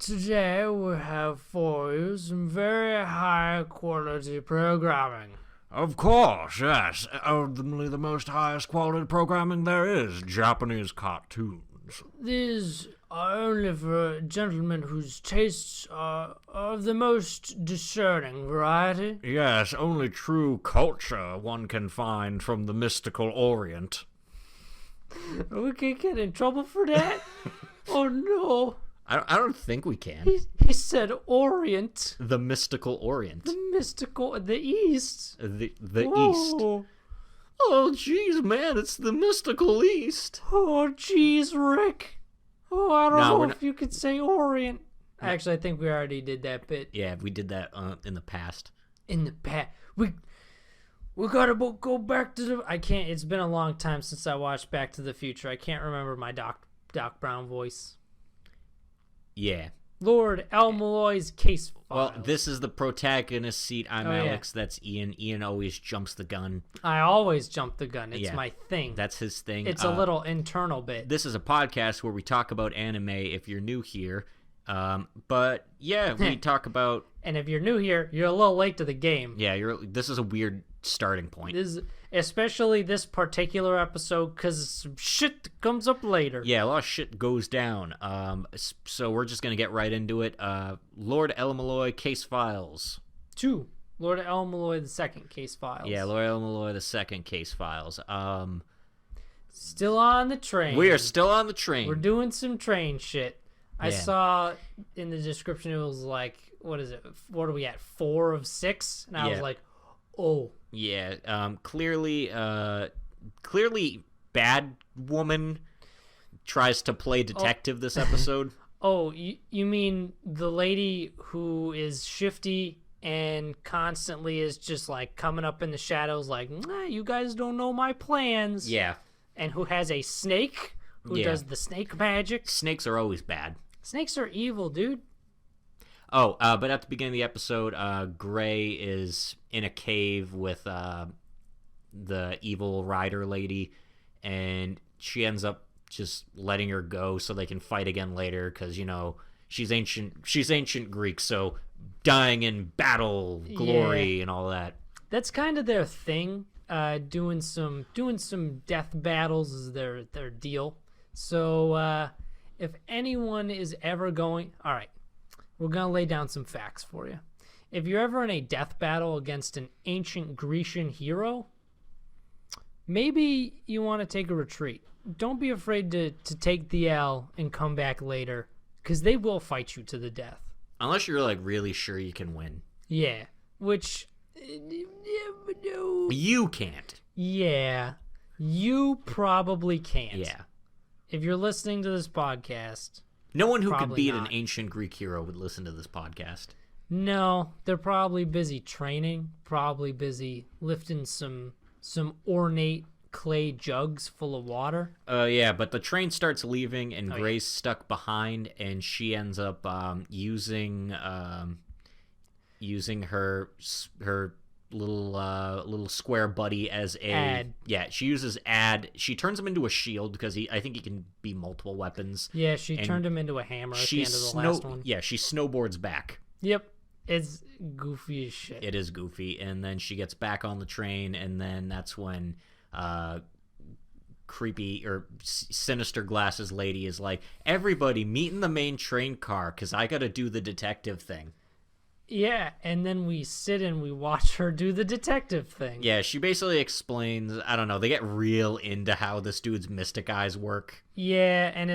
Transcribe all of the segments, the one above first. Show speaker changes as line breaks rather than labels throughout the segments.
today we have for you some very high quality programming.
Of course, yes. Ultimately, the most highest quality programming there is, Japanese cartoons.
These are only for gentlemen whose tastes are of the most discerning variety.
Yes, only true culture one can find from the mystical Orient.
We can get in trouble for that? Oh no.
I don't think we can.
He said Orient.
The mystical Orient.
The East.
The
Whoa.
East. Oh, jeez, man, it's the mystical East.
Oh, jeez, Rick. Oh, I don't know
we're
if
not-
you could say Orient. Actually, I think we already did that bit.
Yeah, we did that in the past.
In the past. We gotta go back to the... I can't... It's been a long time since I watched Back to the Future. I can't remember my Doc Brown voice.
Yeah.
Lord L. Malloy's case
Well,
files.
this is the protagonist seat. I'm
Oh, yeah.
Alex. That's Ian. Ian always jumps the gun.
I always jump the gun. It's
Yeah.
my thing.
That's his thing.
It's a little internal bit.
This is a podcast where we talk about anime if you're new here. But yeah, we talk about...
And if you're new here, you're a little late to the game.
Yeah, this is a weird starting point.
Especially this particular episode, because some shit comes up later.
Yeah, a lot of shit goes down. So we're just going to get right into it. Lord El Malloy case files.
2. Lord L. Malloy II case files.
Yeah, Lord El Malloy II case files.
Still on the train.
We are still on the train.
We're doing some train shit. I
Yeah.
saw in the description it was like, what is it? What are we at? 4 of 6? And I was
Yeah.
like, oh.
Yeah, clearly bad woman tries to play detective this episode.
Oh, you mean the lady who is shifty and constantly is just like coming up in the shadows like, nah, you guys don't know my plans.
Yeah.
And who has a snake who
Yeah.
does the snake magic.
Snakes are always bad.
Snakes are evil, dude.
Oh, but at the beginning of the episode, Gray is in a cave with the evil rider lady, and she ends up just letting her go so they can fight again later because, you know, she's ancient Greek, so dying in battle, glory, and all that.
That's kind of their thing. Doing some death battles is their deal. So if anyone is ever going... All right. We're going to lay down some facts for you. If you're ever in a death battle against an ancient Grecian hero, maybe you want to take a retreat. Don't be afraid to take the L and come back later, because they will fight you to the death.
Unless you're, like, really sure you can win.
Yeah, which... No.
You can't.
Yeah, you probably can't.
Yeah.
If you're listening to this podcast...
No one who could
Probably
beat
not.
an ancient Greek hero would listen to this podcast.
No, they're probably busy training, probably busy lifting some ornate clay jugs full of water.
Yeah, but the train starts leaving, and Gray's stuck behind, and she ends up using her little square buddy as a
Ad.
Yeah, she uses Ad. She turns him into a shield because I think he can be multiple weapons.
Yeah, she
And
turned him into a hammer at the end of the last one.
Yeah, she snowboards back.
Yep, it's goofy as shit.
It is goofy, and then she gets back on the train, and then that's when creepy or sinister glasses lady is like, everybody meet in the main train car because I gotta do the detective thing.
Yeah, and then we sit and we watch her do the detective thing.
Yeah, she basically explains, I don't know, they get real into how this dude's mystic eyes work.
Yeah, and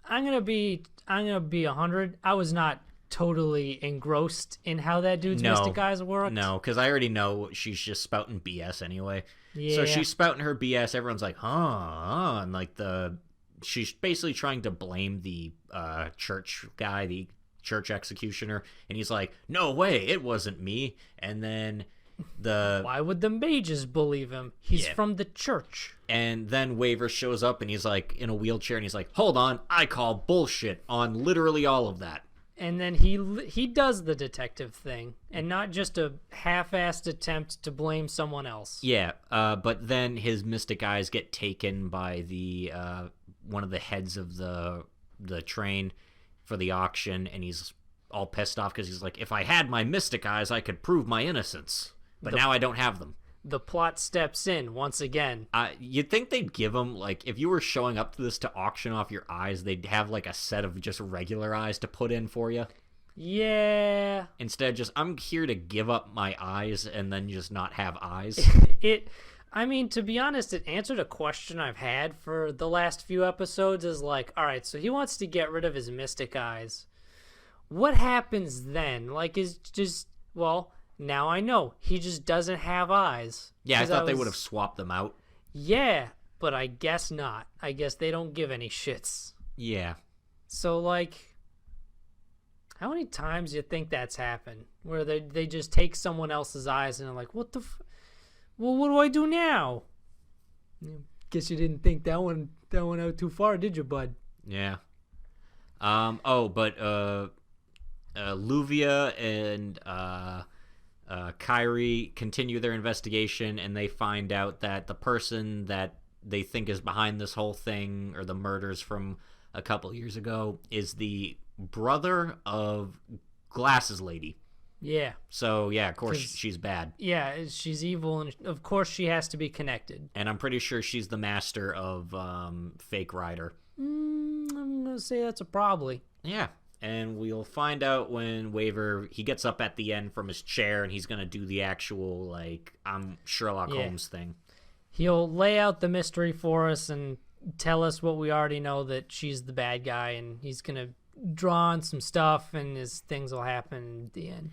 I'm gonna be 100. I was not totally engrossed in how that dude's mystic eyes worked.
No, because I already know she's just spouting BS anyway.
Yeah.
So she's spouting her BS. Everyone's like, huh, and like she's basically trying to blame the church guy, the church executioner, and he's like, no way, it wasn't me. And then
why would the mages believe him? He's from the church.
And then Waver shows up, and he's like in a wheelchair, and he's like, hold on, I call bullshit on literally all of that.
And then he does the detective thing, and not just a half-assed attempt to blame someone else.
Yeah, but then his mystic eyes get taken by the one of the heads of the train, for the auction, and he's all pissed off because he's like, if I had my mystic eyes, I could prove my innocence. But now I don't have them.
The plot steps in once again.
You'd think they'd give them, like, if you were showing up to this to auction off your eyes, they'd have, like, a set of just regular eyes to put in for you.
Yeah.
Instead, just, I'm here to give up my eyes and then just not have eyes.
I mean, to be honest, it answered a question I've had for the last few episodes is like, all right, so he wants to get rid of his mystic eyes. What happens then? Like, is just, well... Now I know. He just doesn't have eyes.
Yeah, I thought they would have swapped them out.
Yeah, but I guess not. I guess they don't give any shits.
Yeah.
So, like, how many times do you think that's happened? Where they just take someone else's eyes and they're like, what the well, what do I do now? Guess you didn't think that one out too far, did you, bud?
Yeah. But Luvia and... Kyrie continue their investigation, and they find out that the person that they think is behind this whole thing, or the murders from a couple years ago, is the brother of Glasses Lady.
Yeah.
So, yeah, of course she's bad.
Yeah, she's evil, and of course she has to be connected.
And I'm pretty sure she's the master of Fake Rider.
I'm going to say that's a probably.
Yeah. And we'll find out when Waver, he gets up at the end from his chair and he's going to do the actual, like, I'm Sherlock Holmes thing. He'll
lay out the mystery for us and tell us what we already know, that she's the bad guy, and he's going to draw on some stuff and his things will happen at the end.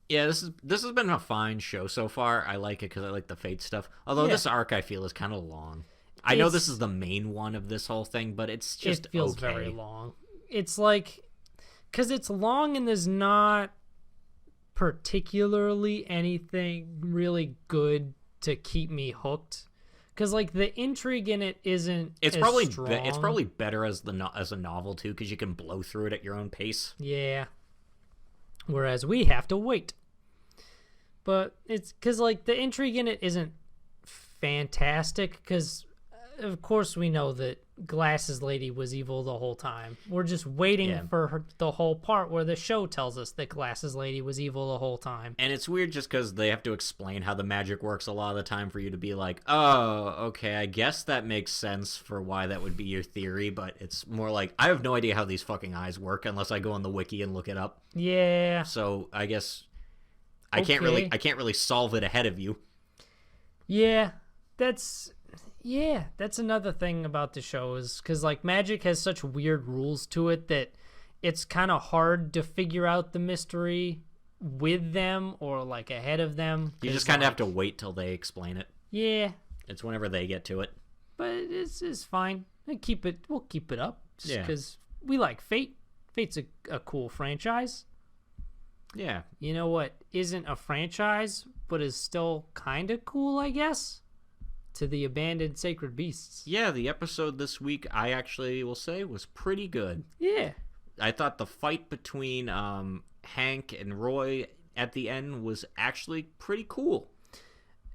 Yeah, this has been a fine show so far. I like it because I like the Fate stuff. Although this arc, I feel, is kind of long. I know this is the main one of this whole thing, but it's just
It feels very long. It's like... Because it's long and there's not particularly anything really good to keep me hooked. Because, like, the intrigue in it isn't
it's
as
probably
strong.
It's probably better as a novel, too, because you can blow through it at your own pace.
Yeah. Whereas we have to wait. But it's because, like, the intrigue in it isn't fantastic because, of course, we know that Glasses Lady was evil the whole time. We're just waiting for the whole part where the show tells us that Glasses Lady was evil the whole time.
And it's weird just because they have to explain how the magic works a lot of the time for you to be like, oh, okay, I guess that makes sense for why that would be your theory, but it's more like, I have no idea how these fucking eyes work unless I go on the wiki and look it up.
Yeah.
So I guess I can't really solve it ahead of you.
Yeah, that's another thing about the show is because, like, magic has such weird rules to it that it's kind of hard to figure out the mystery with them or, like, ahead of them.
You just kind of have to wait till they explain it.
Yeah.
It's whenever they get to it.
But it's fine. We'll keep it up just because we like Fate. Fate's a cool franchise.
Yeah.
You know what isn't a franchise but is still kind of cool, I guess? To the Abandoned Sacred Beasts.
Yeah, the episode this week, I actually will say, was pretty good.
Yeah.
I thought the fight between Hank and Roy at the end was actually pretty cool.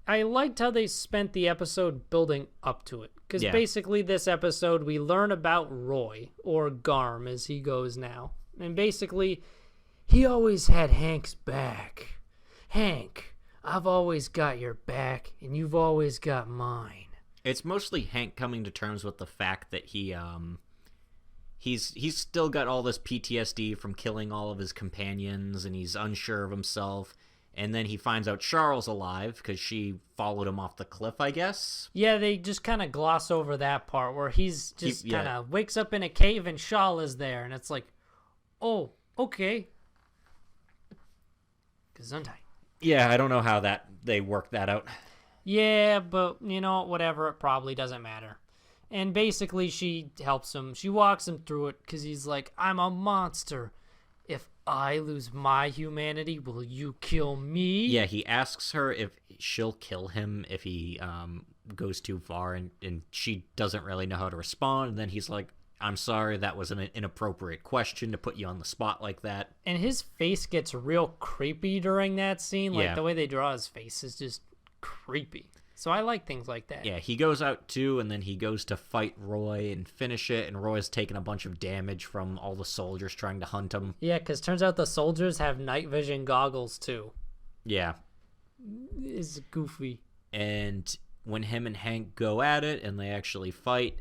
I liked how they spent the episode building up to it. Because basically this episode, we learn about Roy, or Garm as he goes now. And basically, he always had Hank's back. Hank, I've always got your back, and you've always got mine.
It's mostly Hank coming to terms with the fact that he's still got all this PTSD from killing all of his companions, and he's unsure of himself. And then he finds out Charles alive because she followed him off the cliff, I guess.
Yeah, they just kind of gloss over that part where he's just kind of wakes up in a cave and Charles is there, and it's like, oh, okay. Gesundheit.
Yeah, I don't know how they worked that out.
Yeah, but, you know, whatever, it probably doesn't matter. And basically, she helps him. She walks him through it because he's like, I'm a monster. If I lose my humanity, will you kill me?
Yeah, he asks her if she'll kill him if he goes too far, and she doesn't really know how to respond. And then he's like, I'm sorry, that was an inappropriate question to put you on the spot like that.
And his face gets real creepy during that scene. Like,
the
way they draw his face is just creepy. So I like things like that.
Yeah, he goes out too, and then he goes to fight Roy and finish it, and Roy's taking a bunch of damage from all the soldiers trying to hunt him.
Yeah, because turns out the soldiers have night vision goggles too.
Yeah.
It's goofy.
And when him and Hank go at it and they actually fight,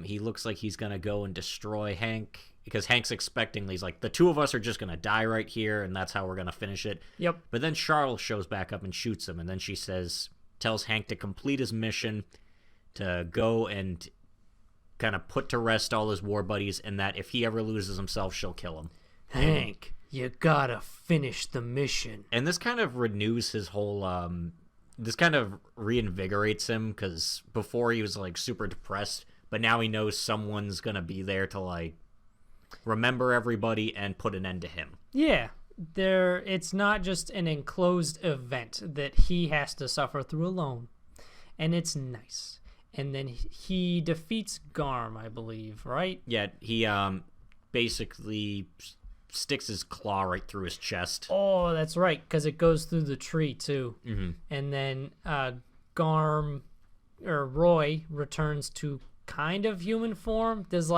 he looks like he's going to go and destroy Hank, because Hank's expecting, he's like, the two of us are just going to die right here, and that's how we're going to finish it.
Yep.
But then Charles shows back up and shoots him, and then she tells Hank to complete his mission, to go and kind of put to rest all his war buddies, and that if he ever loses himself, she'll kill him.
Hank, you gotta finish the mission.
And this kind of renews his whole, this kind of reinvigorates him, because before he was, like, super depressed, but now he knows someone's going to be there to, like, remember everybody and put an end to him.
Yeah. It's not just an enclosed event that he has to suffer through alone. And it's nice. And then he defeats Garm, I believe, right?
Yeah, he basically sticks his claw right through his chest.
Oh, that's right, because it goes through the tree, too.
Mm-hmm.
And then Garm, or Roy, returns to kind of human form. It's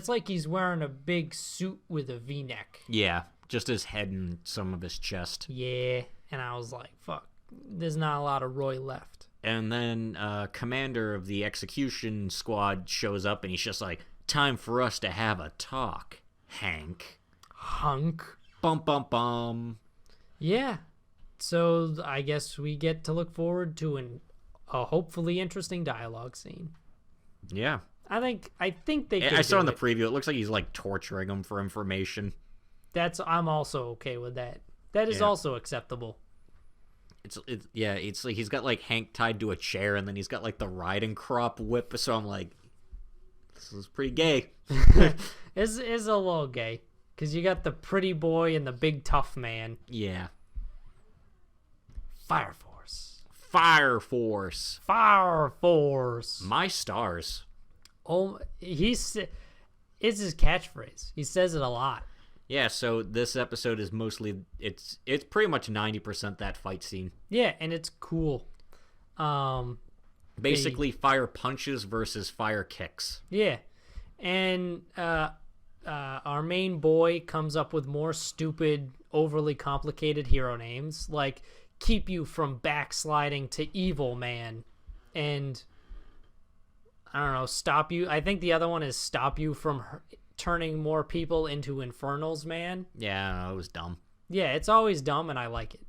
like he's wearing a big suit with a V-neck.
Yeah, just his head and some of his chest.
Yeah, and I was like, fuck, there's not a lot of Roy left.
And then commander of the execution squad shows up, and he's just like, time for us to have a talk, Hank.
Hunk.
Bum, bum, bum.
Yeah, so I guess we get to look forward to a hopefully interesting dialogue scene.
Yeah.
I think they could
I saw in the
it.
preview, it looks like he's like torturing him for information.
I'm also okay with that. That is also acceptable.
It's like he's got like Hank tied to a chair, and then he's got like the riding crop whip, so I'm like, this is pretty gay.
It's a little gay, because you got the pretty boy and the big tough man.
Yeah.
Fire Force.
Fire Force.
Fire Force.
My stars.
Oh, it's his catchphrase. He says it a lot.
Yeah, so this episode is mostly, it's pretty much 90% that fight scene.
Yeah, and it's cool.
Basically, fire punches versus fire kicks.
Yeah, and our main boy comes up with more stupid, overly complicated hero names, like keep you from backsliding to evil man, and I don't know, stop you. I think the other one is stop you from turning more people into infernals, man.
Yeah, it was dumb.
Yeah, it's always dumb, and I like it.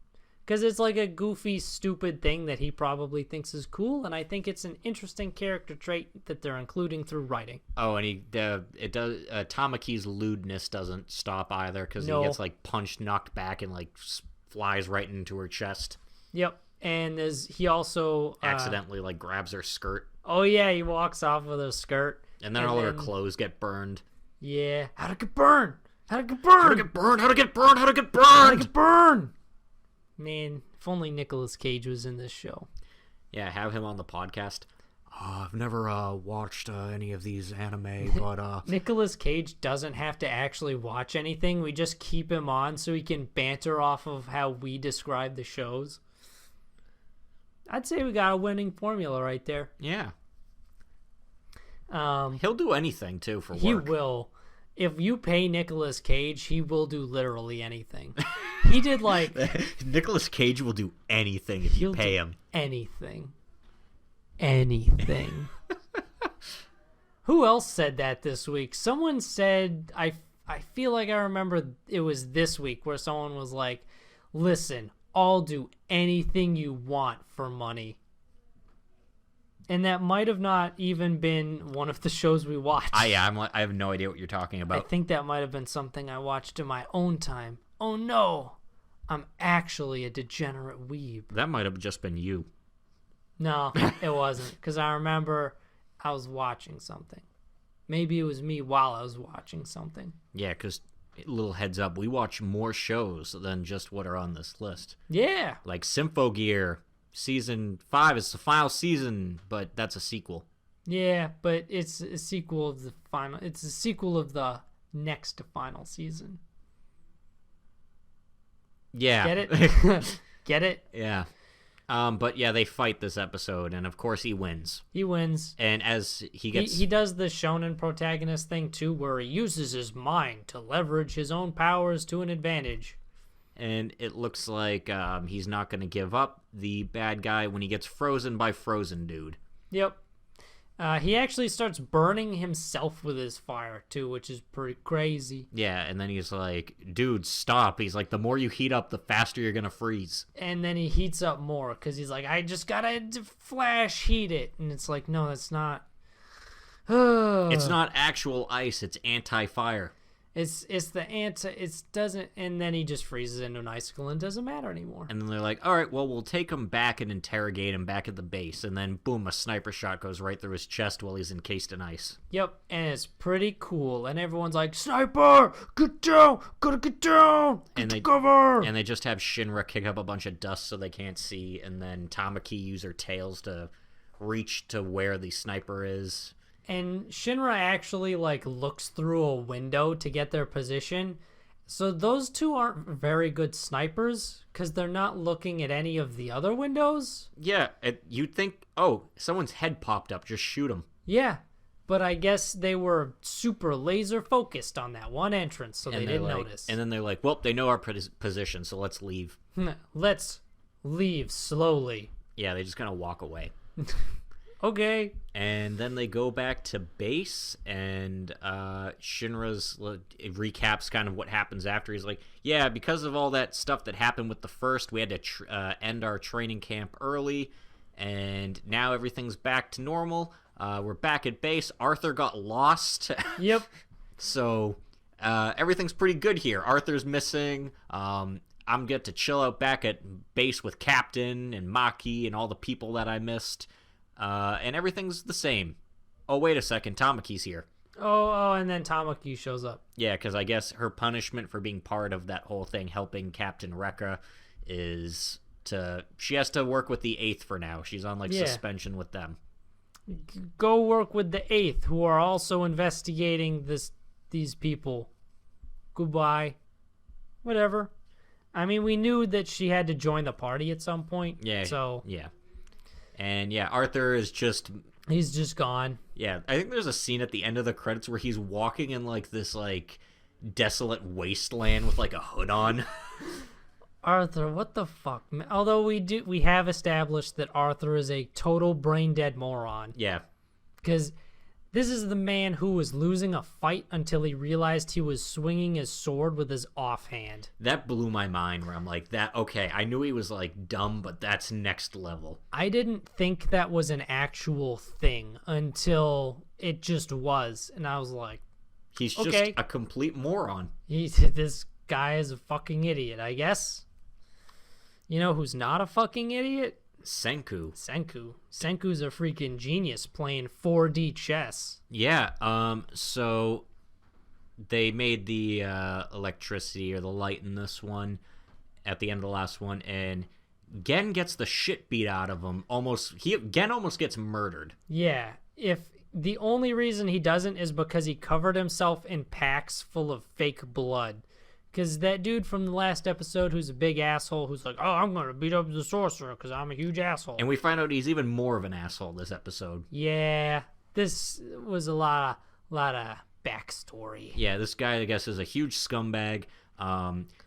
Because it's like a goofy, stupid thing that he probably thinks is cool, and I think it's an interesting character trait that they're including through writing.
Oh, and Tamaki's lewdness doesn't stop either, because he gets like punched, knocked back, and like flies right into her chest.
Yep, and he also
accidentally like grabs her skirt.
Oh yeah, he walks off with her skirt,
and then all of her clothes get burned.
Yeah, how'd it get burned? How'd it get burned?
How'd it get burned? How'd it get burned? How'd it get burned?
How'd it get burned? Man, if only Nicolas Cage was in this show.
Yeah, have him on the podcast. I've never watched any of these anime, but
Nicolas Cage doesn't have to actually watch anything. We just keep him on so he can banter off of how we describe the shows. I'd say we got a winning formula right there.
Yeah. He'll do anything too for work.
He will. If you pay Nicolas Cage, he will do literally anything. He did like
Nicolas Cage will do anything if you pay him.
Anything. Who else said that this week? Someone said, I feel like I remember it was this week, where someone was like, listen, I'll do anything you want for money. And that might have not even been one of the shows we watched.
I have no idea what you're talking about.
I think that might have been something I watched in my own time. Oh no, I'm actually a degenerate weeb.
That might have just been you.
No, it wasn't, because I remember I was watching something. Maybe it was me while I was watching something.
Yeah, because, little heads up, we watch more shows than just what are on this list.
Yeah.
Like Symphogear. Season 5 is the final season, but that's a sequel.
Yeah, but it's a sequel of the final. It's a sequel of the next to final season.
Yeah.
Get it? Get it?
Yeah. But yeah, they fight this episode, and of course he wins.
He wins.
And as he gets...
He does the shonen protagonist thing, too, where he uses his mind to leverage his own powers to an advantage.
And it looks like he's not going to give up the bad guy when he gets frozen by Frozen Dude.
Yep. He actually starts burning himself with his fire, too, which is pretty crazy.
Yeah, and then he's like, dude, stop. He's like, the more you heat up, the faster you're going to freeze.
And then he heats up more, because he's like, I just gotta flash heat it. And it's like, no, that's not...
It's not actual ice, it's anti-fire.
It's the it doesn't, and then he just freezes into an icicle and it doesn't matter anymore.
And then they're like, all right, well, we'll take him back and interrogate him back at the base. And then, boom, a sniper shot goes right through his chest while he's encased in ice.
Yep, and it's pretty cool. And everyone's like, sniper, get down, gotta get down, get to cover.
And they just have Shinra kick up a bunch of dust so they can't see. And then Tamaki use her tails to reach to where the sniper is.
And Shinra actually, like, looks through a window to get their position. So those two aren't very good snipers, because they're not looking at any of the other windows.
Yeah, you'd think, oh, someone's head popped up, just shoot him.
Yeah, but I guess they were super laser focused on that one entrance, so they didn't notice.
And then they're like, well, they know our position, so let's leave.
Let's leave slowly.
Yeah, they just kind of walk away.
Okay.
And then they go back to base, and Shinra's recaps kind of what happens after. He's like, yeah, because of all that stuff that happened with the first, we had to end our training camp early, and now everything's back to normal. We're back at base. Arthur got lost.
Yep.
So everything's pretty good here. Arthur's missing. I'm get to chill out back at base with Captain and Maki and all the people that I missed. And everything's the same. Oh, wait a second. Tamaki's here.
Oh, and then Tamaki shows up.
Yeah, because I guess her punishment for being part of that whole thing, helping Captain Rekka, is she has to work with the 8th for now. She's on, suspension with them.
Go work with the 8th, who are also investigating these people. Goodbye. Whatever. I mean, we knew that she had to join the party at some point.
Yeah.
So.
Yeah. And yeah, Arthur is just...
He's just gone.
Yeah, I think there's a scene at the end of the credits where he's walking in, this, desolate wasteland with, a hood on.
Arthur, what the fuck? Although we have established that Arthur is a total brain-dead moron.
Yeah.
Because this is the man who was losing a fight until he realized he was swinging his sword with his offhand.
That blew my mind, where I'm like, okay, I knew he was, dumb, but that's next level.
I didn't think that was an actual thing until it just was, and I was like,
he's just a complete moron.
This guy is a fucking idiot, I guess. You know who's not a fucking idiot?
Senku.
Senku's a freaking genius playing 4D chess.
Yeah, so they made the electricity or the light in this one at the end of the last one, and Gen gets the shit beat out of him. Gen almost gets murdered.
Yeah, if the only reason he doesn't is because he covered himself in packs full of fake blood. Because that dude from the last episode who's a big asshole, who's like, oh, I'm going to beat up the sorcerer because I'm a huge asshole.
And we find out he's even more of an asshole this episode.
Yeah, this was a lot of backstory.
Yeah, this guy, I guess, is a huge scumbag.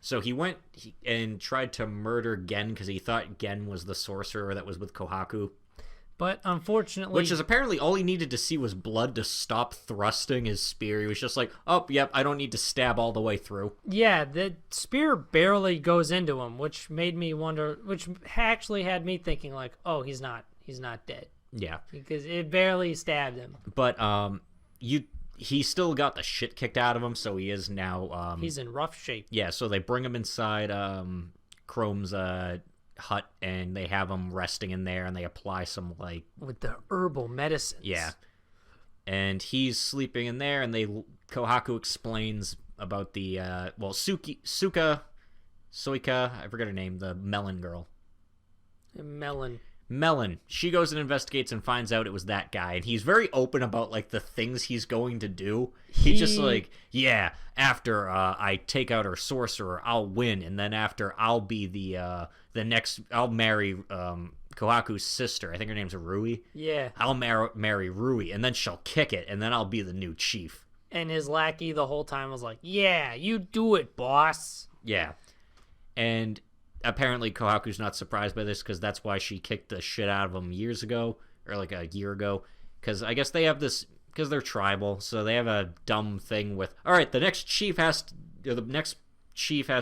So he went and tried to murder Gen because he thought Gen was the sorcerer that was with Kohaku.
But unfortunately...
Which is apparently all he needed to see was blood to stop thrusting his spear. He was just like, oh, yep, I don't need to stab all the way through.
Yeah, the spear barely goes into him, which made me wonder... Which actually had me thinking, oh, he's not dead.
Yeah.
Because it barely stabbed him.
But he still got the shit kicked out of him, so he is now...
he's in rough shape.
Yeah, so they bring him inside Chrome's... hut, and they have him resting in there, and they apply some
with the herbal medicines.
Yeah, and he's sleeping in there, and Kohaku explains about the Soika, I forget her name, the melon girl.
Melon
Melon, she goes and investigates and finds out it was that guy, and he's very open about like the things he's going to do. He's just like, yeah, after I take out her sorcerer, I'll win, and then after I'll be the next, I'll marry Kohaku's sister. I think her name's Rui.
Yeah.
I'll marry Rui, and then she'll kick it, and then I'll be the new chief.
And his lackey the whole time was like, yeah, you do it, boss.
Yeah, and apparently Kohaku's not surprised by this because that's why she kicked the shit out of him years ago, or like a year ago, because I guess they have this, because they're tribal, so they have a dumb thing with, all right, the next chief has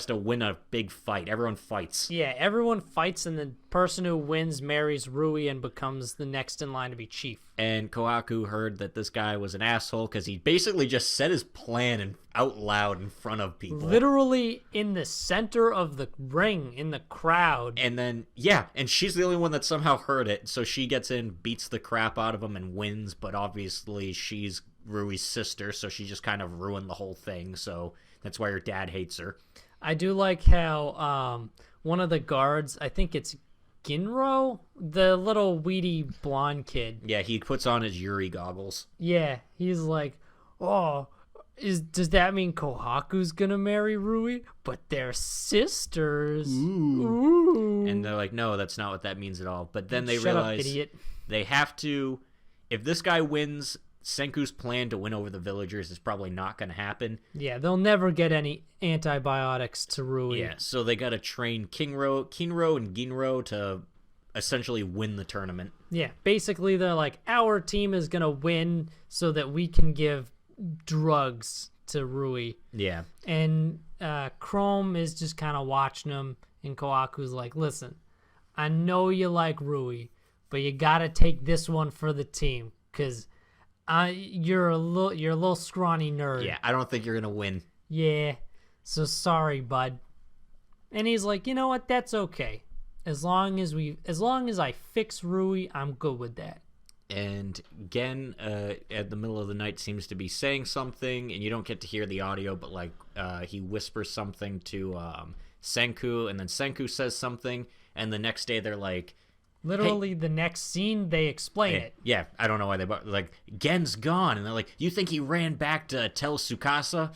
to win a big fight. Everyone fights.
Yeah, everyone fights, and the person who wins marries Rui and becomes the next in line to be chief.
And Kohaku heard that this guy was an asshole because he basically just said his plan out loud in front of people.
Literally in the center of the ring, in the crowd.
And then, yeah, and she's the only one that somehow heard it, so she gets in, beats the crap out of him, and wins, but obviously she's Rui's sister, so she just kind of ruined the whole thing, so that's why her dad hates her.
I do like how one of the guards, I think it's Ginro, the little weedy blonde kid.
Yeah, he puts on his Yuri goggles.
Yeah, he's like, oh, does that mean Kohaku's gonna marry Rui? But they're sisters. Ooh.
And they're like, no, that's not what that means at all. But then they
Shut
realize
up, idiot.
They have to, if this guy wins, Senku's plan to win over the villagers is probably not going to happen.
Yeah, they'll never get any antibiotics to Rui.
Yeah, so they got to train Kinro and Ginro to essentially win the tournament.
Yeah, basically they're like, our team is going to win so that we can give drugs to Rui.
Yeah.
And Chrome is just kind of watching them, and Kohaku's like, listen, I know you like Rui, but you got to take this one for the team, because you're a little scrawny nerd.
Yeah, I don't think you're gonna win.
Yeah, so sorry, bud. And he's like, you know what? That's okay. As long as I fix Rui, I'm good with that.
And Gen, at the middle of the night, seems to be saying something, and you don't get to hear the audio, but like he whispers something to Senku, and then Senku says something, and the next day they're like,
literally, the next scene, they explain it.
Yeah, I don't know why like, Gen's gone. And they're like, you think he ran back to tell Tsukasa?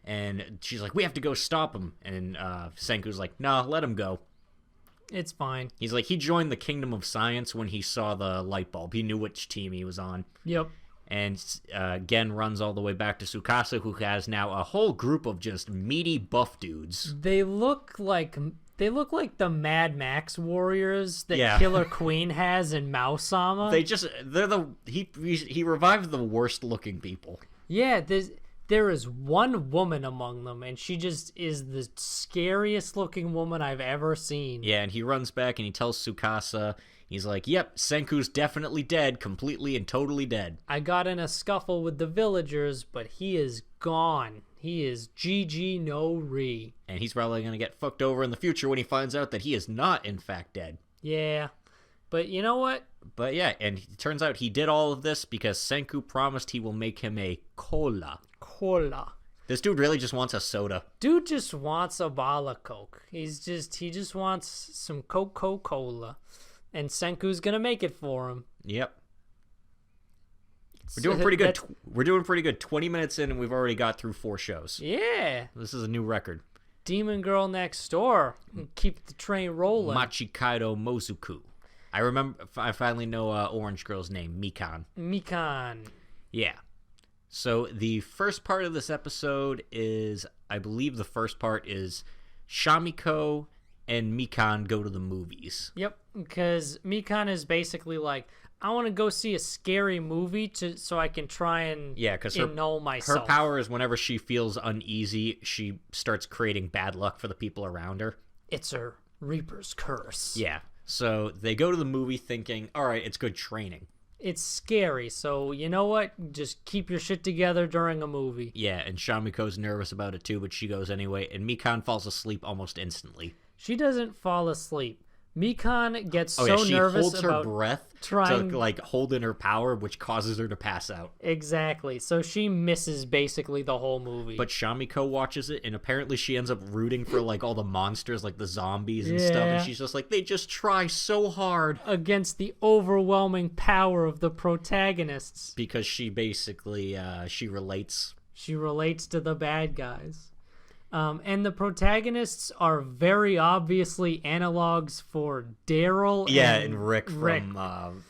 And she's like, we have to go stop him. And Senku's like, nah, let him go.
It's fine.
He's like, he joined the Kingdom of Science when he saw the light bulb. He knew which team he was on.
Yep.
And Gen runs all the way back to Tsukasa, who has now a whole group of just meaty buff dudes.
They look like the Mad Max warriors that Killer Queen has in Mao-sama.
He revived the worst looking people.
Yeah, there is one woman among them, and she just is the scariest looking woman I've ever seen.
Yeah, and he runs back and he tells Tsukasa, he's like, yep, Senku's definitely dead, completely and totally dead.
I got in a scuffle with the villagers, but he is gone. He is GG no Ri.
And he's probably going to get fucked over in the future when he finds out that he is not, in fact, dead.
Yeah. But you know what?
But yeah, and it turns out he did all of this because Senku promised he will make him a cola.
Cola.
This dude really just wants a soda.
Dude just wants a bottle of Coke. He just wants some Coca-Cola. And Senku's going to make it for him.
Yep. We're doing pretty good. We're doing pretty good. 20 minutes in, and we've already got through 4 shows.
Yeah.
This is a new record.
Demon Girl Next Door. Keep the train rolling.
Machikaido Mozuku. I finally know Orange Girl's name, Mikan.
Mikan.
Yeah. So the first part of this episode is, I believe the first part is Shamiko and Mikan go to the movies.
Yep, because Mikan is basically like, I want to go see a scary movie so I can try and annul myself.
Her power is whenever she feels uneasy, she starts creating bad luck for the people around her.
It's her Reaper's curse.
Yeah. So they go to the movie thinking, all right, it's good training.
It's scary, so you know what? Just keep your shit together during a movie.
Yeah, and Shamiko's nervous about it too, but she goes anyway, and Mikan falls asleep almost instantly.
She doesn't fall asleep. Mikan gets
Oh
so
yeah, she
nervous
holds her
about
breath
trying
to like hold in her power, which causes her to pass out.
exactly. So she misses basically the whole movie.
But Shamiko watches it, and apparently she ends up rooting for like all the monsters, like the zombies and stuff.
Yeah.
And she's just like, they just try so hard
against the overwhelming power of the protagonists.
because she basically she relates.
She relates to the bad guys. And the protagonists are very obviously analogs for Daryl
And Rick from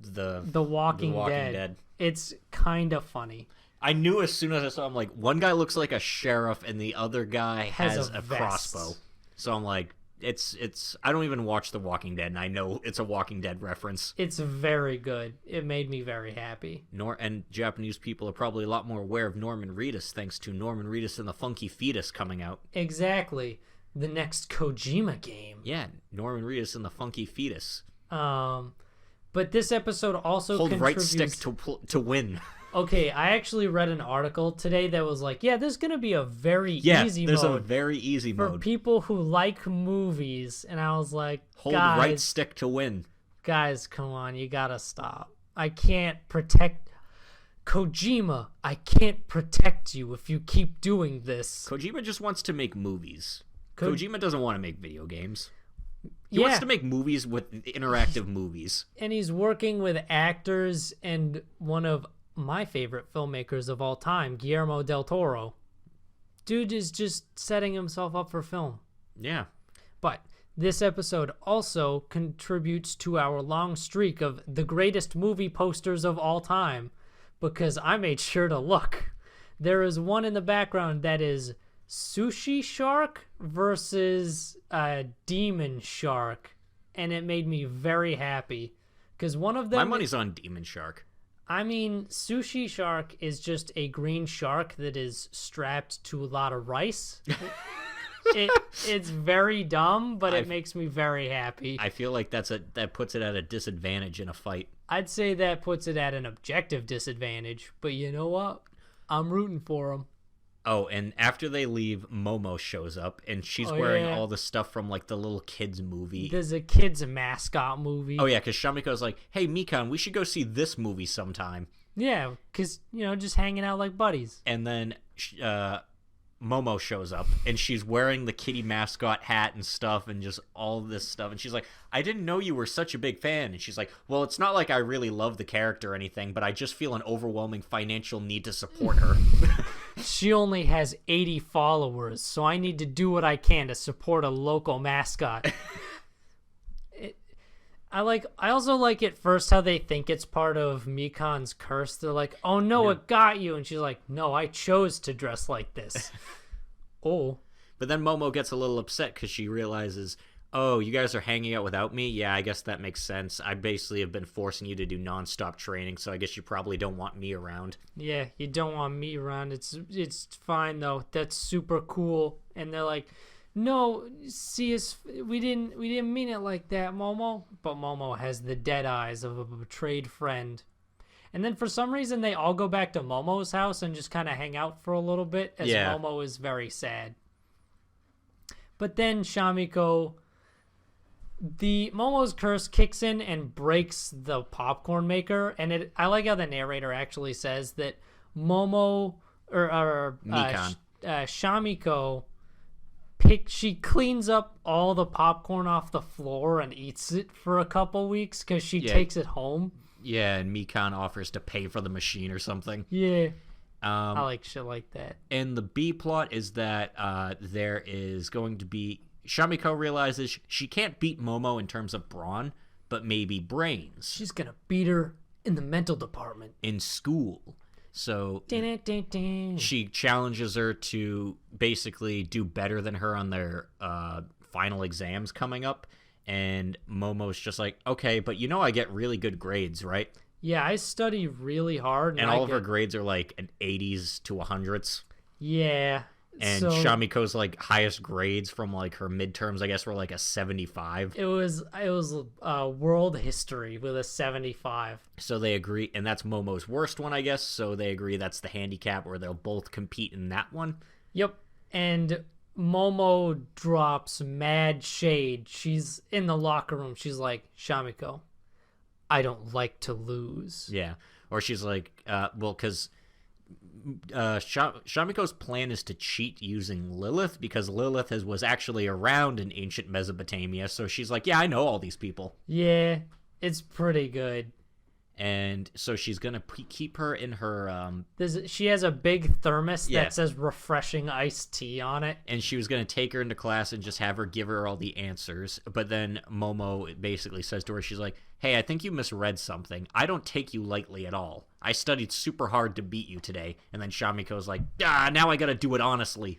The Walking, Dead. It's kind of funny.
I knew as soon as I saw him, like, one guy looks like a sheriff and the other guy has a
vest.
crossbow. So I'm like, it's I don't even watch The Walking Dead, and I know it's a Walking Dead reference.
It's very good. It made me very happy.
And Japanese people are probably a lot more aware of Norman Reedus thanks to Norman Reedus and the Funky Fetus coming out.
Exactly. The next Kojima game.
Yeah, Norman Reedus and the Funky Fetus.
But this episode also
Hold right
contributes...
stick to win.
Okay, I actually read an article today that was like, yeah, there's going to be a very easy
there's
mode
a very easy
for
mode.
people who like movies. And I was like,
Hold right stick to win.
Guys, come on, you got to stop. I can't protect... Kojima, I can't protect you if you keep doing this.
Kojima just wants to make movies. Kojima doesn't want to make video games. He
Yeah.
wants to make movies with interactive movies.
And he's working with actors and one of my favorite filmmakers of all time, Guillermo del Toro. Dude is just setting himself up for film.
Yeah.
But this episode also contributes to our long streak of the greatest movie posters of all time, because I made sure to look. There is one in the background that is Sushi Shark versus Demon Shark, and it made me very happy because one of them...
My money's on Demon Shark.
I mean, Sushi Shark is just a green shark that is strapped to a lot of rice. It's very dumb, but it makes me very happy.
I feel like that puts it at a disadvantage in a fight.
I'd say that puts it at an objective disadvantage, but you know what? I'm rooting for him.
Oh, and after they leave, Momo shows up, and she's wearing all the stuff from, like, the little kids movie.
There's a kids mascot movie.
Oh, yeah, because Shamiko's like, hey, Mikan, we should go see this movie sometime.
Yeah, because, just hanging out like buddies.
And then Momo shows up, and she's wearing the kitty mascot hat and stuff and just all this stuff. And she's like, I didn't know you were such a big fan. And she's like, well, it's not like I really love the character or anything, but I just feel an overwhelming financial need to support her.
She only has 80 followers, so I need to do what I can to support a local mascot. I also like at first how they think it's part of Mikan's curse. They're like, oh no, it got you. And she's like, no, I chose to dress like this. Oh.
But then Momo gets a little upset because she realizes, oh, you guys are hanging out without me? Yeah, I guess that makes sense. I basically have been forcing you to do nonstop training, so I guess you probably don't want me around.
Yeah, you don't want me around. It's fine, though. That's super cool. And they're like, no, see, we didn't mean it like that, Momo. But Momo has the dead eyes of a betrayed friend. And then for some reason, they all go back to Momo's house and just kind of hang out for a little bit, as Momo is very sad. But then Shamiko, the Momo's curse kicks in and breaks the popcorn maker. And I like how the narrator actually says that Momo, or
Mikan.
Shamiko, she cleans up all the popcorn off the floor and eats it for a couple weeks because she takes it home.
Yeah, and Mikan offers to pay for the machine or something.
Yeah. I like shit like that.
And the B plot is that there is going to be... Shamiko realizes she can't beat Momo in terms of brawn, but maybe brains.
She's going to beat her in the mental department.
In school. So she challenges her to basically do better than her on their final exams coming up. And Momo's just like, okay, but I get really good grades, right?
Yeah, I study really hard.
And all of her grades are like an 80s to 100s.
Yeah.
And Shamiko's like highest grades from like her midterms, I guess, were like a 75.
It was world history with a 75.
So they agree, and that's Momo's worst one, I guess. So they agree that's the handicap where they'll both compete in that one.
Yep. And Momo drops mad shade. She's in the locker room. She's like, Shamiko, I don't like to lose.
Yeah. Or she's like, well, because Shamiko's plan is to cheat using Lilith, because Lilith was actually around in ancient Mesopotamia. So she's like, yeah, I know all these people.
Yeah, it's pretty good.
And so she's going to keep her in her...
She has a big thermos
Yeah.
that says refreshing iced tea on it.
And she was going to take her into class and just have her give her all the answers. But then Momo basically says to her, she's like, hey, I think you misread something. I don't take you lightly at all. I studied super hard to beat you today. And then Shamiko's like, now I got to do it honestly.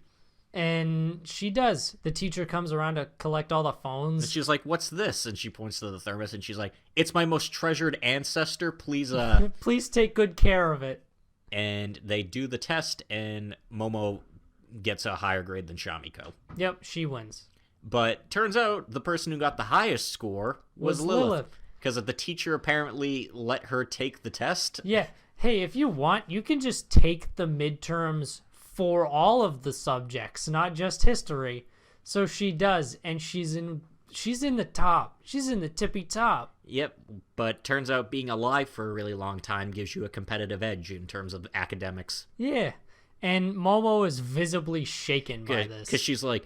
And she does. The teacher comes around to collect all the phones.
And she's like, what's this? And she points to the thermos and she's like, it's my most treasured ancestor. Please,
Please take good care of it.
And they do the test and Momo gets a higher grade than Shamiko.
Yep, she wins.
But turns out the person who got the highest score was Lilith. Because the teacher apparently let her take the test.
Yeah. Hey, if you want, you can just take the midterms for all of the subjects, not just history. So she does, and she's in the top. She's in the tippy top.
Yep, but turns out being alive for a really long time gives you a competitive edge in terms of academics.
Yeah. And Momo is visibly shaken by this.
Because she's like,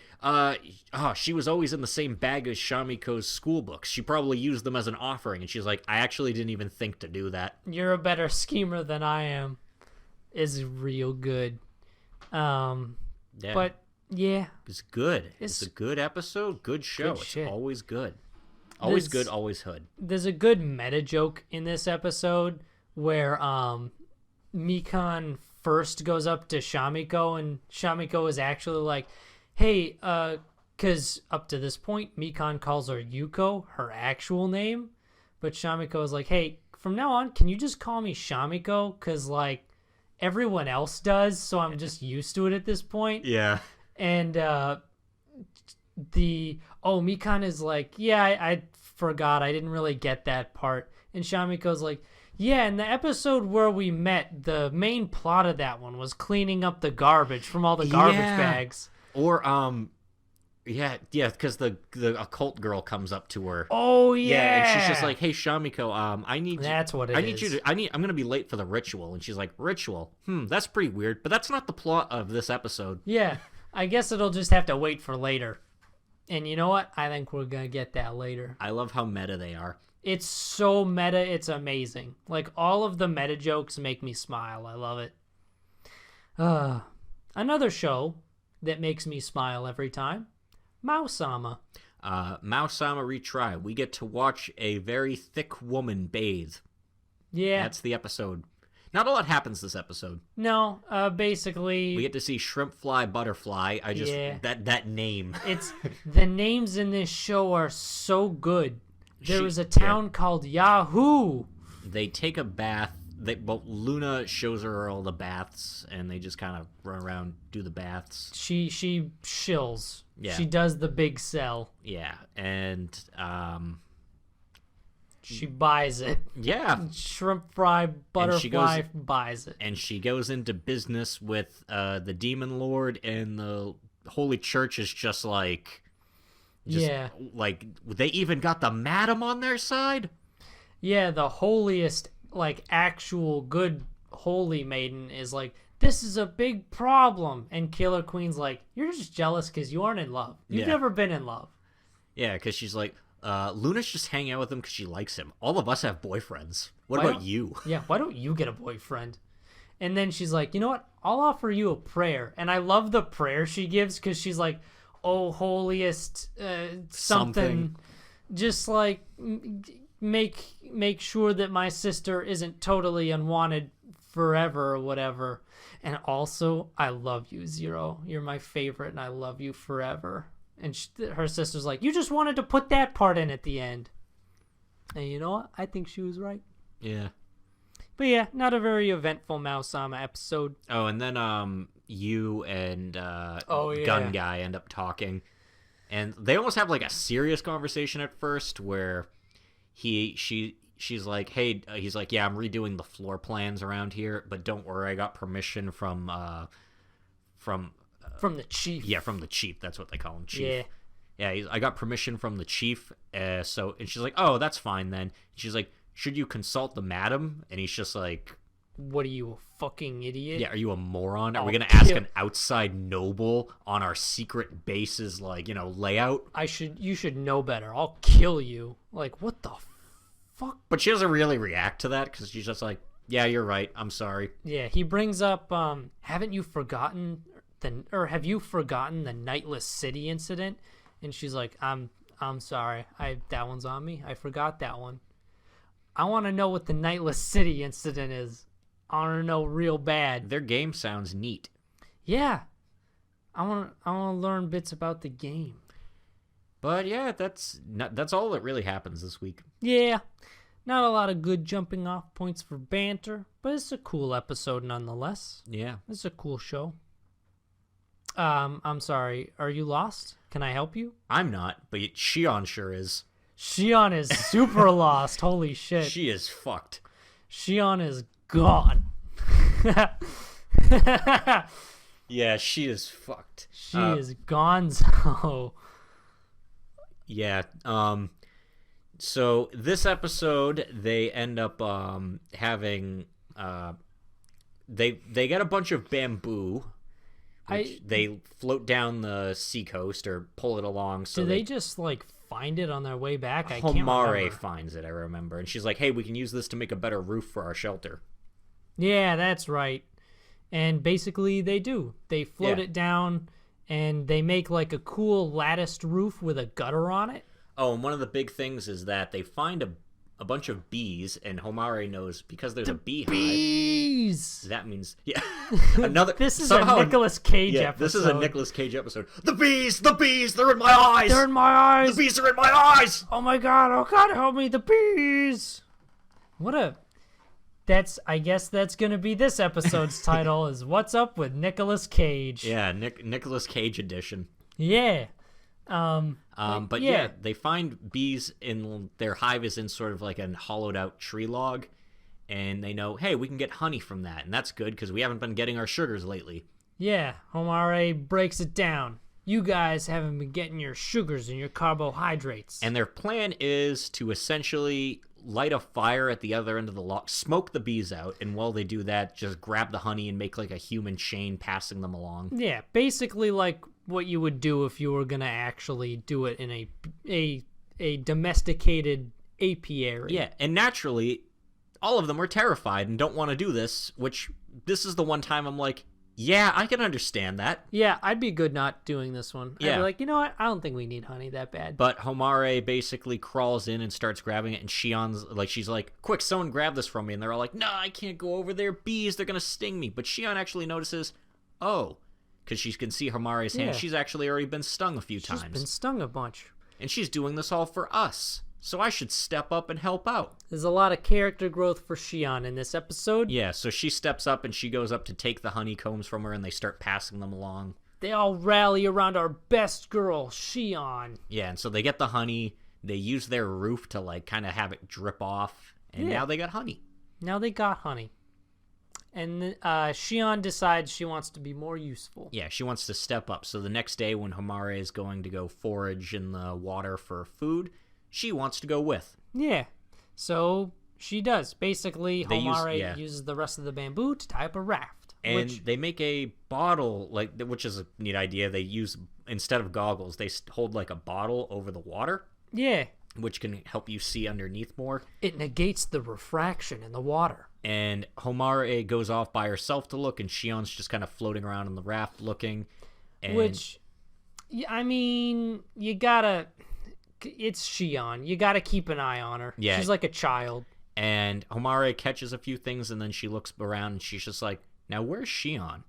she was always in the same bag as Shamiko's school books. She probably used them as an offering. And she's like, I actually didn't even think to do that.
You're a better schemer than I am. Is real good.
Yeah.
But, yeah.
It's good. It's a good episode. Good show. It's always good. Always good, always hood.
There's a good meta joke in this episode where Mikan first goes up to Shamiko, and Shamiko is actually like, hey, because up to this point, Mikan calls her Yuko, her actual name. But Shamiko is like, hey, from now on, can you just call me Shamiko? Because, like, everyone else does, so I'm just used to it at this point.
Yeah.
And Mikan is like, yeah, I forgot. I didn't really get that part. And Shamiko's like, yeah, in the episode where we met, the main plot of that one was cleaning up the garbage from all the garbage bags.
Or, because the occult girl comes up to her.
Oh, yeah.
Yeah, and she's just like, hey, Shamiko, I need you.
That's what it is.
I'm going to be late for the ritual. And she's like, ritual? That's pretty weird. But that's not the plot of this episode.
Yeah, I guess it'll just have to wait for later. And you know what? I think we're going to get that later.
I love how meta they are.
It's so meta, it's amazing. Like, all of the meta jokes make me smile. I love it. Another show that makes me smile every time, Mao-sama.
Mao-sama retry. We get to watch a very thick woman bathe.
Yeah.
That's the episode. Not a lot happens this episode.
No, basically...
We get to see Shrimp Fly Butterfly. That name.
It's the names in this show are so good. There was a town called Yahoo.
They take a bath. Luna shows her all the baths, and they just kind of run around, do the baths.
She shills.
Yeah.
She does the big sell.
Yeah, and
she buys it.
Yeah.
Shrimp Fry Butterfly buys it.
And she goes into business with the Demon Lord, and the Holy Church is just like... like, they even got the madam on their side?
Yeah, the holiest, like, actual good holy maiden is like, this is a big problem. And Killer Queen's like, you're just jealous because you aren't in love. You've never been in love.
Yeah, because she's like, Luna's just hanging out with him because she likes him. All of us have boyfriends. What about you?
Yeah, why don't you get a boyfriend? And then she's like, you know what? I'll offer you a prayer. And I love the prayer she gives because she's like, oh, holiest something. Just like make sure that my sister isn't totally unwanted forever or whatever. And also, I love you, Zero. You're my favorite and I love you forever. And her sister's like, you just wanted to put that part in at the end. And you know what? I think she was right.
Yeah.
But yeah, not a very eventful Mao-sama episode.
Oh, and then you and Gun Guy end up talking. And they almost have like a serious conversation at first where she's like, hey, he's like, yeah, I'm redoing the floor plans around here, but don't worry, I got permission from
From the chief.
Yeah, from the chief. That's what they call him, chief.
Yeah.
Yeah, I got permission from the chief. And she's like, oh, that's fine then. She's like, should you consult the madam? And he's just like,
what are you, a fucking idiot?
yeah, are you a moron? Are we
I'll
going to ask
kill-
an outside noble on our secret base's, like, layout?
You should know better. I'll kill you. Like, what the fuck?
But she doesn't really react to that because she's just like, yeah, you're right. I'm sorry.
Yeah, he brings up, have you forgotten the Nightless City incident? And she's like, I'm sorry. That one's on me. I forgot that one. I want to know what the Nightless City incident is. I want to know real bad.
Their game sounds neat.
Yeah. I want to learn bits about the game.
But yeah, that's all that really happens this week.
Yeah. Not a lot of good jumping off points for banter, but it's a cool episode nonetheless.
Yeah.
It's a cool show. I'm sorry. Are you lost? Can I help you?
I'm not, but Shion sure is.
Shion is super lost. Holy shit.
She is fucked.
Shion is gone.
Yeah, she is fucked.
She is gonzo.
Yeah. So this episode, they end up having they get a bunch of bamboo. They float down the seacoast or pull it along. So
do they just like find it on their way back? I can't
Homare
remember.
finds it, I remember, and she's like, "Hey, we can use this to make a better roof for our shelter."
Yeah, that's right. And basically, they do. They float it down, and they make like a cool latticed roof with a gutter on it.
Oh, and one of the big things is that they find a bunch of bees, and Homare knows because there's a beehive.
Bees.
That means another.
This is
somehow,
a Nicolas Cage episode.
This is a Nicolas Cage episode. The bees, they're in my eyes.
They're in my eyes.
The bees are in my eyes.
Oh my god! Help me! The bees. I guess that's gonna be this episode's title is "What's Up with Nicolas Cage."
Yeah, Nicolas Cage edition.
Yeah.
But yeah, they find bees in their hive is in sort of like a hollowed out tree log, and they know, hey, we can get honey from that, and that's good because we haven't been getting our sugars lately.
Yeah, Homare breaks it down. You guys haven't been getting your sugars and your carbohydrates.
And their plan is to essentially light a fire at the other end of the log, smoke the bees out, and while they do that, just grab the honey and make like a human chain passing them along.
Yeah, basically like what you would do if you were gonna actually do it in a domesticated apiary.
Yeah, and naturally, all of them are terrified and don't want to do this, which this is the one time I'm like, yeah, I can understand that.
Yeah, I'd be good not doing this one. I'd
Yeah.
be like, you know what? I don't think we need honey that bad.
But Homare basically crawls in and starts grabbing it, and Shion's like, she's like, quick, someone grab this from me. And they're all like, no, I can't go over there. Bees, they're going to sting me. But Shion actually notices, oh, because she can see Homare's hand.
Yeah.
She's actually already been stung a few
She's
times.
been stung a bunch.
And she's doing this all for us. So I should step up and help out.
There's a lot of character growth for Shion in this episode.
Yeah, so she steps up and she goes up to take the honeycombs from her, and they start passing them along.
They all rally around our best girl, Shion.
Yeah, and so they get the honey. They use their roof to like kind of have it drip off, and now they got honey.
Now they got honey. And Shion decides she wants to be more useful.
Yeah, she wants to step up. So the next day when Homare is going to go forage in the water for food, she wants to go with.
Yeah. So she does. Basically,
They
Homare uses the rest of the bamboo to tie up a raft.
And they make a bottle, which is a neat idea. They use, instead of goggles, they hold like a bottle over the water.
Yeah.
Which can help you see underneath more.
It negates the refraction in the water.
And Homare goes off by herself to look, and Shion's just kind of floating around on the raft looking. And
Which, I mean, you gotta... It's Shion. You gotta keep an eye on her.
Yeah.
She's like a child.
And Homare catches a few things, and then she looks around, and she's just like, now where's Shion?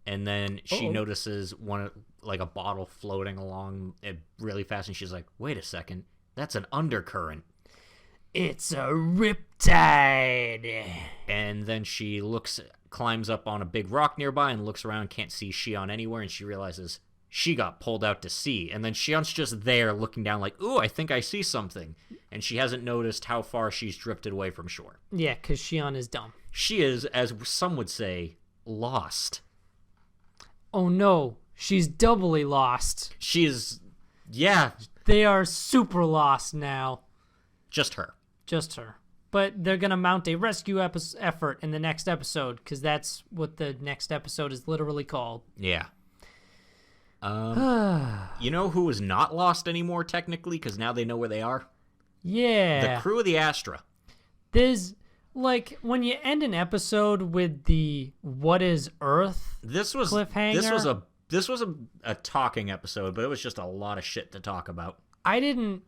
And then she notices a bottle floating along really fast, and she's like, wait a second, that's an undercurrent.
It's a riptide.
And then she climbs up on a big rock nearby and looks around, can't see Shion anywhere, and she realizes she got pulled out to sea. And then Shion's just there looking down like, ooh, I think I see something. And she hasn't noticed how far she's drifted away from shore.
Yeah, because Shion is dumb.
She is, as some would say, lost.
Oh no, she's doubly lost.
She's, yeah,
They are super lost now.
just her.
Just her. But they're going to mount a rescue effort in the next episode, because that's what the next episode is literally called.
Yeah. You know who is not lost anymore, technically, because now they know where they are?
Yeah.
The crew of the Astra.
There's, like, when you end an episode with the what is Earth cliffhanger.
This was a talking episode, but it was just a lot of shit to talk about.
I didn't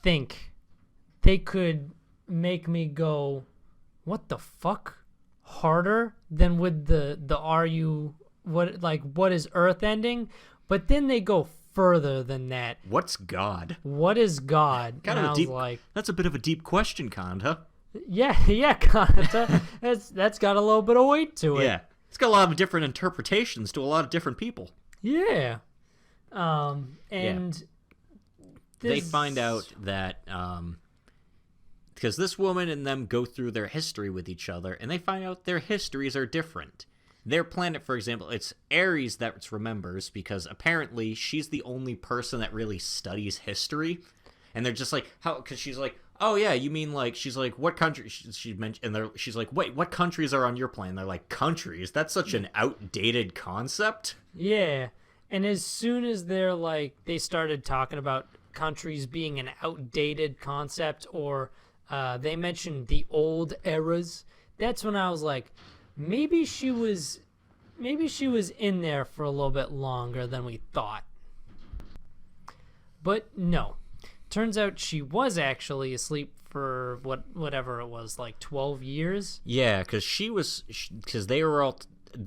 think they could make me go, what the fuck, harder than with the what is Earth ending, but then they go further than that.
What's God?
What is God?
Kind
and
of
I
a deep.
was like,
That's a bit of a deep question, Conda.
yeah, kinda. that's got a little bit of weight to it.
Yeah, it's got a lot of different interpretations to a lot of different people.
Yeah. And
They find out that because this woman and them go through their history with each other, and they find out their histories are different. Their planet, for example, it's Ares that remembers, because apparently she's the only person that really studies history. And they're just like, how? Because she's like, oh yeah, you mean like, she's like, what country? She mentioned, and she's like, wait, what countries are on your planet? They're like, countries? That's such an outdated concept.
Yeah. And as soon as they started talking about countries being an outdated concept, or they mentioned the old eras, that's when I was like, maybe she was in there for a little bit longer than we thought. But no. Turns out she was actually asleep for whatever it was, like 12 years.
Yeah, because they were all,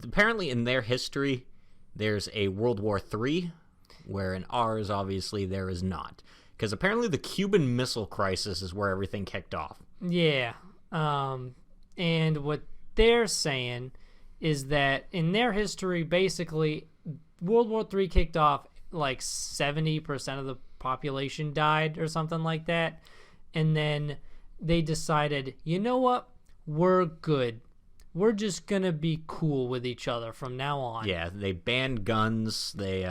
apparently in their history, there's a World War III, where in ours, obviously, there is not. Because apparently the Cuban Missile Crisis is where everything kicked off.
Yeah. And what they're saying is that in their history, basically, World War III kicked off, like 70% of the population died or something like that. And then they decided, you know what? We're good. We're just going to be cool with each other from now on.
Yeah, they banned guns. They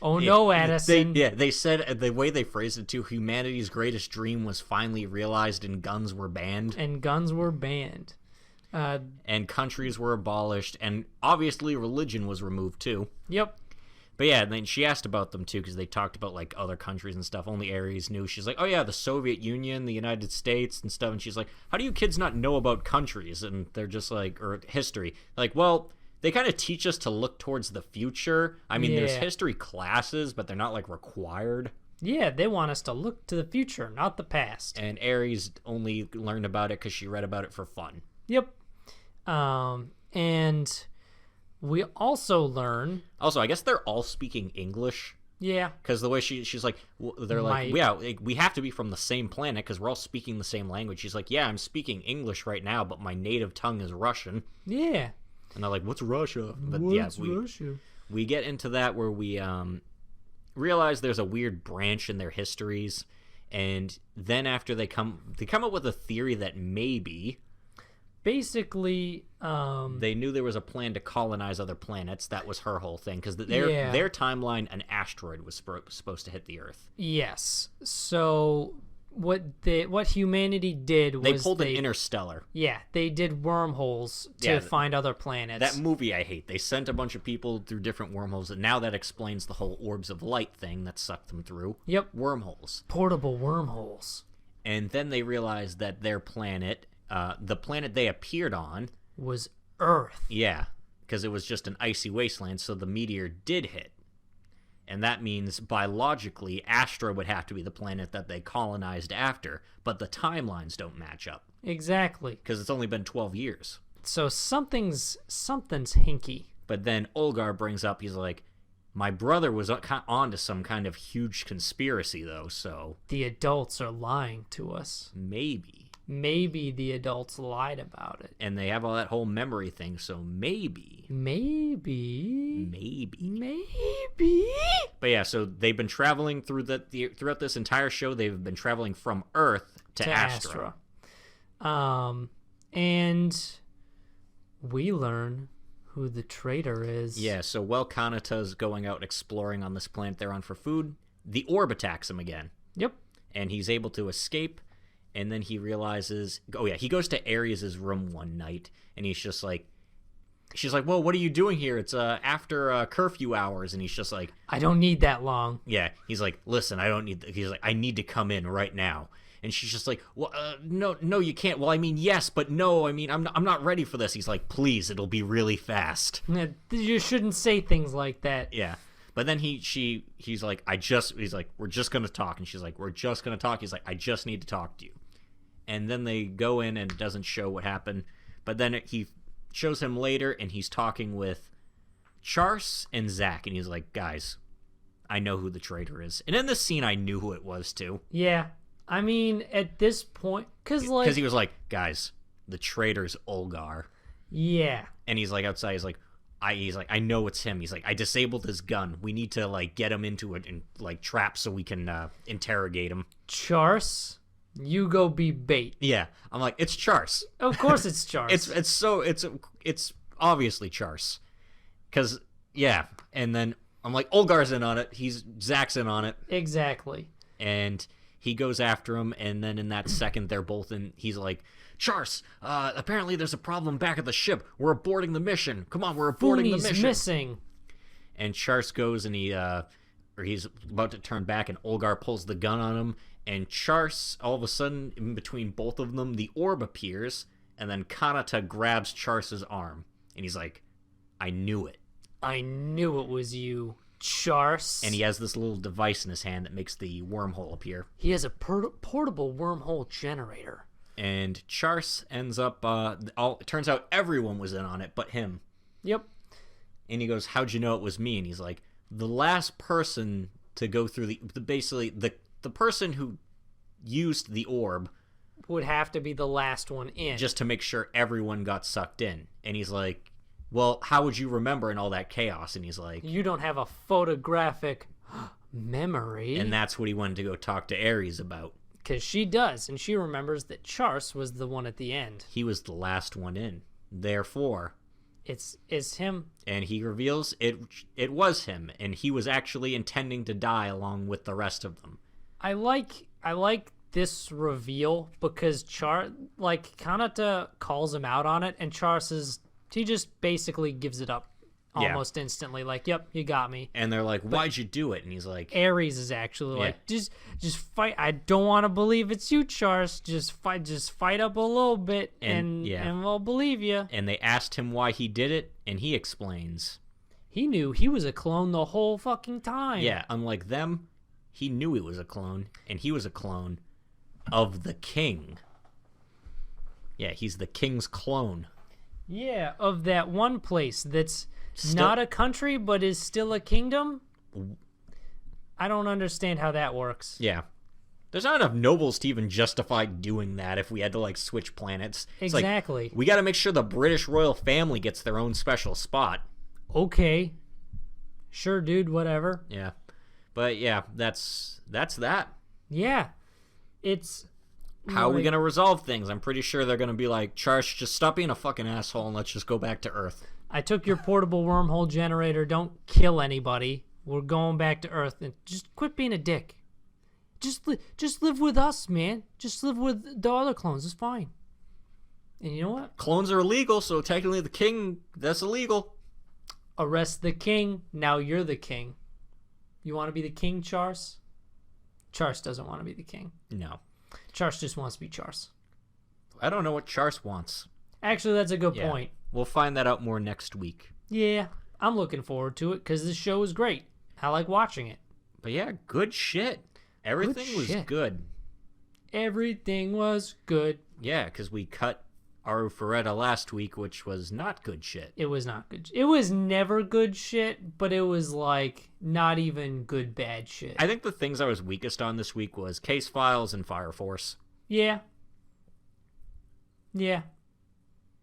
Oh no, Addison.
They said, the way they phrased it too, humanity's greatest dream was finally realized and guns were banned.
And guns were banned.
And countries were abolished, and obviously religion was removed too.
Yep.
But yeah, and then she asked about them too, because they talked about like other countries and stuff. Only Ares knew. She's like, oh yeah, the Soviet Union, the United States and stuff. And she's like, how do you kids not know about countries? And they're just like, or history. Like, well, they kind of teach us to look towards the future. I mean, there's history classes, but they're not like required.
Yeah, they want us to look to the future, not the past.
And Ares only learned about it because she read about it for fun.
Yep. And we also learn...
Also, I guess they're all speaking English.
Yeah.
Because the way she's like, they're like, yeah, we have to be from the same planet because we're all speaking the same language. She's like, yeah, I'm speaking English right now, but my native tongue is Russian.
Yeah.
And they're like, what's Russia? But
Russia?
We get into that where we realize there's a weird branch in their histories. And then after they come up with a theory that maybe...
Basically,
they knew there was a plan to colonize other planets. That was her whole thing, because their timeline, an asteroid was supposed to hit the Earth.
Yes. So what humanity did was
they pulled an interstellar.
Yeah, they did wormholes to find other planets.
That movie I hate. They sent a bunch of people through different wormholes, and now that explains the whole orbs of light thing that sucked them through.
Yep.
Wormholes.
Portable wormholes.
And then they realized that their planet, the planet they appeared on,
was Earth.
Yeah, because it was just an icy wasteland, so the meteor did hit. And that means, biologically, Astra would have to be the planet that they colonized after, but the timelines don't match up.
Exactly.
Because it's only been 12 years.
So something's hinky.
But then Olgar brings up, he's like, my brother was on to some kind of huge conspiracy, though, so...
The adults are lying to us. Maybe the adults lied about it.
And they have all that whole memory thing, so maybe. But yeah, so they've been traveling throughout this entire show. They've been traveling from Earth to Astra.
And we learn who the traitor is.
Yeah, so while Kanata's going out exploring on this planet they're on for food, the orb attacks him again.
Yep.
And he's able to escape, and then he realizes... Oh, yeah, he goes to Ares' room one night, and he's just like... She's like, well, what are you doing here? It's after curfew hours, and he's just like...
I don't need that long.
Yeah, he's like, listen, I don't need... He's like, I need to come in right now. And she's just like, well, no, you can't. Well, I mean, yes, but no. I mean, I'm not ready for this. He's like, please, it'll be really fast.
You shouldn't say things like that.
Yeah. But then he's like, he's like, we're just going to talk. And she's like, we're just going to talk. He's like, I just need to talk to you. And then they go in and it doesn't show what happened. But then he shows him later and he's talking with Charse and Zach. And he's like, guys, I know who the traitor is. And in this scene, I knew who it was too.
Yeah. I mean, at this point, because
he was like, guys, the traitor's Olgar.
Yeah.
And he's like outside. He's like, I know it's him. He's like, I disabled his gun. We need to like get him into it and like trap so we can interrogate him.
Charse, you go be bait.
Yeah, I'm like, it's Charse.
Of course, it's Charse.
it's obviously Charse, because yeah. And then I'm like, Olgar's in on it. Zach's in on it.
Exactly.
And he goes after him, and then in that second, they're both in. He's like, Charse, apparently there's a problem back at the ship. We're aborting the mission. Come on, we're aborting the mission.
Missing. And
Charse goes, and he's about to turn back, and Olgar pulls the gun on him. And Charse, all of a sudden, in between both of them, the orb appears, and then Kanata grabs Charse's arm, and he's like, I knew it.
I knew it was you, Charse.
And he has this little device in his hand that makes the wormhole appear.
He has a portable wormhole generator.
And Charse ends up, it turns out everyone was in on it but him.
Yep.
And he goes, how'd you know it was me? And he's like, the last person to go through basically, the person who used the orb
would have to be the last one in.
Just to make sure everyone got sucked in. And he's like, well, how would you remember in all that chaos? And he's like...
You don't have a photographic memory.
And that's what he wanted to go talk to Ares about.
Because she does, and she remembers that Charse was the one at the end.
He was the last one in. Therefore...
It's him.
And he reveals it was him, and he was actually intending to die along with the rest of them.
I like this reveal because Kanata calls him out on it, and Charse he just basically gives it up almost instantly. Like, yep, you got me.
And they're like, why'd you do it? And he's like,
Ares is actually like, just fight. I don't want to believe it's you, Charse. Just fight up a little bit, and we'll believe you.
And they asked him why he did it, and he explains.
He knew he was a clone the whole fucking time.
Yeah, unlike them, he knew he was a clone, and he was a clone of the king. Yeah, he's the king's clone.
Yeah, of that one place that's not a country, but is still a kingdom. I don't understand how that works.
Yeah. There's not enough nobles to even justify doing that if we had to, like, switch planets.
Exactly.
It's like, we got to make sure the British royal family gets their own special spot.
Okay. Sure, dude, whatever.
Yeah. But, yeah, that's that.
Yeah. It's...
How are we going to resolve things? I'm pretty sure they're going to be like, Charse, just stop being a fucking asshole and let's just go back to Earth.
I took your portable wormhole generator. Don't kill anybody. We're going back to Earth. And just quit being a dick. Just live with us, man. Just live with the other clones. It's fine. And you know what?
Clones are illegal, so technically the king, that's illegal.
Arrest the king. Now you're the king. You want to be the king, Charse? Charse doesn't want to be the king.
No.
Charse just wants to be Charse.
I don't know what Charse wants.
Actually, that's a good point.
We'll find that out more next week.
Yeah, I'm looking forward to it because this show is great. I like watching it.
But yeah, good shit. Everything was good.
Everything was good.
Yeah, because we cut Arufureta last week, which was not good shit.
It was not good. It was never good shit, but it was like not even good bad shit.
I think the things I was weakest on this week was Case Files and Fire Force.
Yeah. Yeah.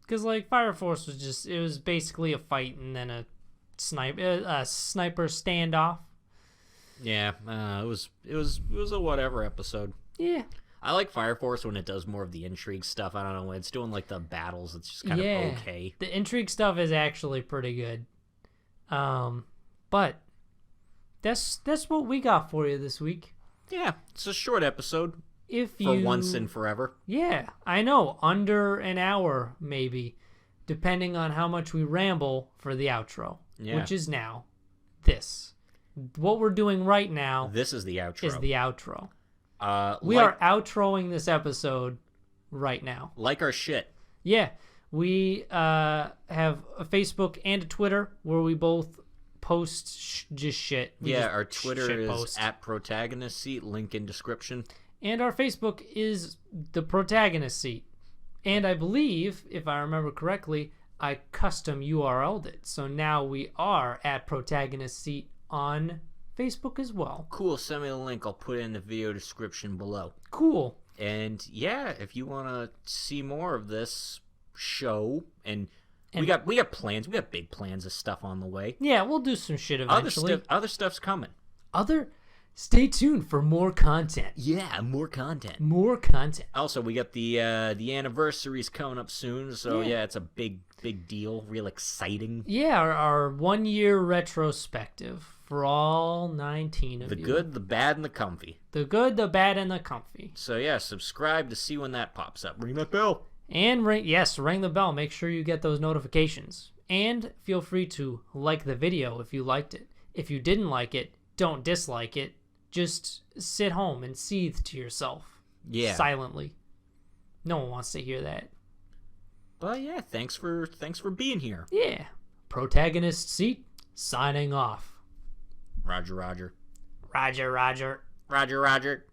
Because like Fire Force was basically a fight and then a sniper standoff.
Yeah, it was a whatever episode.
Yeah.
I like Fire Force when it does more of the intrigue stuff. I don't know, when it's doing like the battles, it's just kind of okay.
The intrigue stuff is actually pretty good. But that's what we got for you this week.
Yeah, it's a short episode.
For
once and forever.
Yeah, I know. Under an hour, maybe, depending on how much we ramble for the outro, which is now this. What we're doing right now.
This is the outro.
Is the outro. We are outroing this episode right now.
Like our shit.
Yeah, we have a Facebook and a Twitter where we both post just shit.
Our Twitter is at Protagonist Seat, link in description.
And our Facebook is the Protagonist Seat. And I believe, if I remember correctly, I custom URL'd it. So now we are at Protagonist Seat on Facebook as well.
Cool. Send me the link. I'll put it in the video description below.
Cool.
And yeah, if you want to see more of this show, and we got plans. We got big plans of stuff on the way.
Yeah, we'll do some shit eventually.
Other stuff's coming.
Stay tuned for more content.
Yeah, more content.
More content.
Also, we got the anniversaries coming up soon, so yeah, it's a big deal, real exciting.
Yeah, our 1 year retrospective for all 19 of you.
The good, the bad, and the comfy.
The good, the bad, and the comfy.
So yeah, subscribe to see when that pops up. Ring that bell.
And ring the bell. Make sure you get those notifications. And feel free to like the video if you liked it. If you didn't like it, don't dislike it. Just sit home and seethe to yourself.
Yeah.
Silently. No one wants to hear that.
But yeah, thanks for being here.
Yeah. Protagonist Seat, signing off.
Roger, Roger.
Roger, Roger.
Roger, Roger.